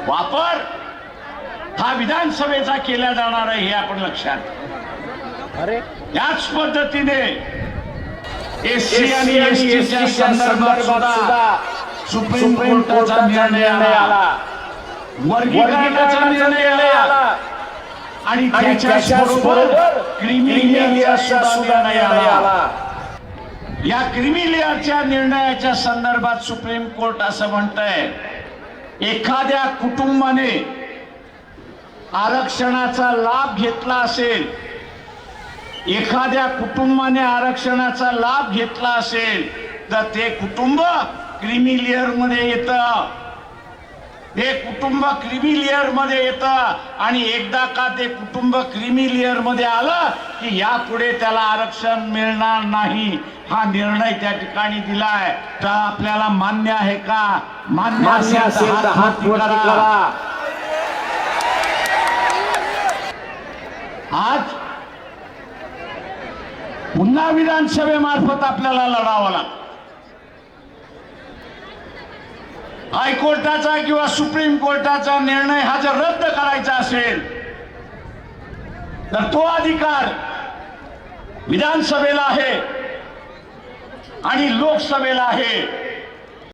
वापर हा विधानसभेचा केला जाणार आहे हे आपण लक्षात. याच पद्धतीने एससी आणि एसटीच्या संदर्भात सुद्धा सुप्रीम कोर्टाचा निर्णय आला, वर्गीकरणाचा निर्णय आला आणि त्याच्याबरोबर क्रीमी लेअरचा सुद्धा निर्णय आला. या क्रीमी लेअरच्या निर्णयाच्या संदर्भात सुप्रीम कोर्ट असं म्हणतंय, एखाद्या कुटुंबाने आरक्षणाचा लाभ घेतला असेल, एखाद्या कुटुंबाने आरक्षणाचा लाभ घेतला असेल तर ते कुटुंब क्रीमी लेअर मध्ये येतं. ते कुटुंब क्रीमी लेअर मध्ये येतं आणि एकदा का ते कुटुंब क्रीमी लेअर मध्ये आलं की यापुढे त्याला आरक्षण मिळणार नाही हा निर्णय त्या ठिकाणी दिलाय. तर आपल्याला मान्य आहे का? मान्य असेल तर हात वर करा. आज पुन्हा विधानसभेमार्फत आपल्याला लढावं लागतं. हायकोर्टाचा किंवा सुप्रीम कोर्टाचा निर्णय हा जर रद्द करायचा असेल तर तो अधिकार विधानसभेला आहे आणि लोकसभेला आहे.